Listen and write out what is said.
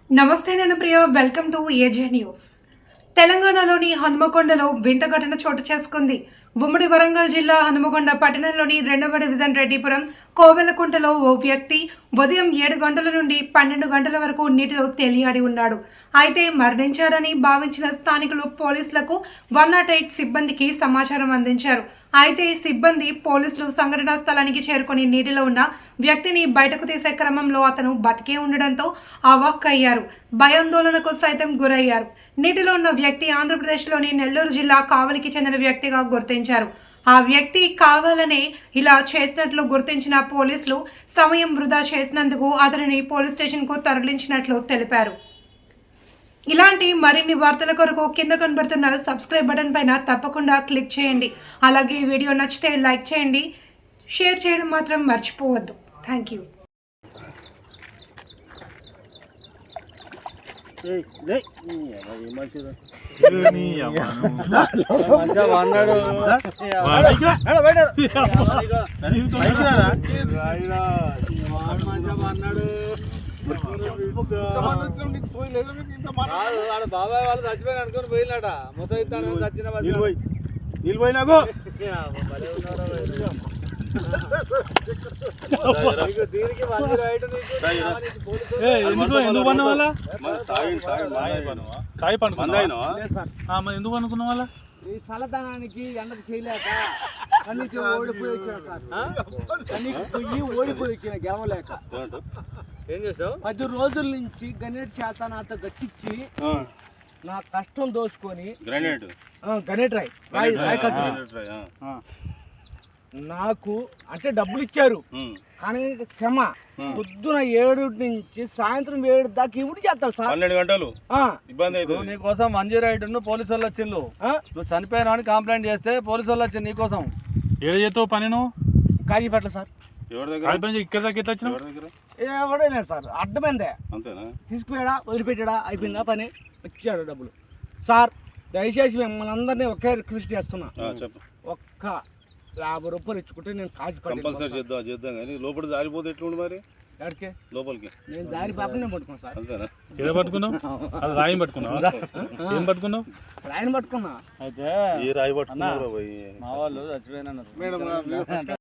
నమస్తే నేను ప్రియ welcome to ఏజే news. తెలంగాణలోని హనుమకొండలో వింత ఘటన చోటు చేసుకుంది. ఉమ్మడి వరంగల్ జిల్లా హనుమకొండ పట్టణంలోని 2వ డివిజన్ రెడ్డిపురం కోవెలకుంటలో ఓ వ్యక్తి ఉదయం 7 గంటల నుండి 12 గంటల వరకు నీటిలో తేలియాడి ఉన్నాడు. అయితే మరణించాడని భావించిన స్థానికులు పోలీసులకు 108 సిబ్బందికి సమాచారం అందించారు. అయితే సిబ్బంది పోలీసులు సంఘటనా స్థలానికి చేరుకొని నీటిలో ఉన్న వ్యక్తిని బయటకు తీసే క్రమంలో అతను బతికే ఉండడంతో అవాక్కయ్యారు. భయాందోళనకు సైతం గురయ్యారు. నీటిలో ఉన్న వ్యక్తి ఆంధ్రప్రదేశ్లోని నెల్లూరు జిల్లా కావలికి చెందిన వ్యక్తిగా గుర్తించారు. ఆ వ్యక్తి కావాలనే ఇలా చేసినట్లు గుర్తించిన పోలీసులు సమయం వృధా చేసినందుకు అతనిని పోలీస్ స్టేషన్కు తరలించినట్లు తెలిపారు. ఇలాంటి మరిన్ని వార్తల కొరకు కింద కనబడుతున్న సబ్స్క్రైబ్ బటన్ పైన తప్పకుండా క్లిక్ చేయండి. అలాగే వీడియో నచ్చితే లైక్ చేయండి, షేర్ చేయడం మాత్రం మర్చిపోవద్దు. Thank you. బాబాయ్ వాళ్ళు చచ్చిపోయి అనుకుని పోయినట ముసైతాను చచ్చిన నీళ్ళు పోయినాకు దీనికి మంచి రైట్ ఎందుకు పన్న వాళ్ళ ఎందుకు అనుకున్న వాళ్ళ ఈ చల్లదనానికి ఎండకు చేయలేక కన్నీకి ఓడిపోయి ఓడిపోయి వచ్చిన గెలవలేక ఏం చేసావు? 10 రోజుల నుంచి గణేట్ చేత నాతో గట్టించి నా కష్టం దోచుకొని గణేట్ రాయ్ నాకు అంటే డబ్బులు ఇచ్చారు కానీ క్షమ పొద్దున 7 నుంచి సాయంత్రం 7 దాకా ఇవి చేస్తారు సార్. 12 గంటలు ఇబ్బంది అవుతుంది. నీకోసం మంజీ రైడ్ పోలీసు వాళ్ళు వచ్చిండు. నువ్వు చనిపోయినా అని కంప్లైంట్ చేస్తే పోలీసు వాళ్ళు వచ్చింది నీకోసం. ఏడు చేస్తావు పని నువ్వు కాజీపేటలో సార్. ఎవరి దగ్గర ఇక్కడ దాకా ఎట్లా వచ్చినావు? ఎవడే లేదు సార్, అడ్డమైందే. అంతేనా? తీసుకుపోయాడా వదిలిపెట్టాడా అయిపోయిందా పని, వచ్చాడు డబ్బులు. సార్ దయచేసి మిమ్మల్ని అందరినీ ఒకే రిక్వెస్ట్ చేస్తున్నా, ఒక్క 50 రూపాయలు ఇచ్చుకుంటే నేను కంపల్సరీ చేద్దాం కానీ లోపల జారిపోతే ఎట్లుండి మరి ఎక్కడికి లోపలికి నేను దారి పాపనే పట్టుకున్నాను సార్. అంతేనా? ఏదో పట్టుకున్నావు? అది రాయి పట్టుకున్నావు? ఏం పట్టుకున్నావు? రాయిని పట్టుకున్నా. అయితే ఈ రాయి పట్టుకున్నా మా వాళ్ళు చచ్చిపోయినా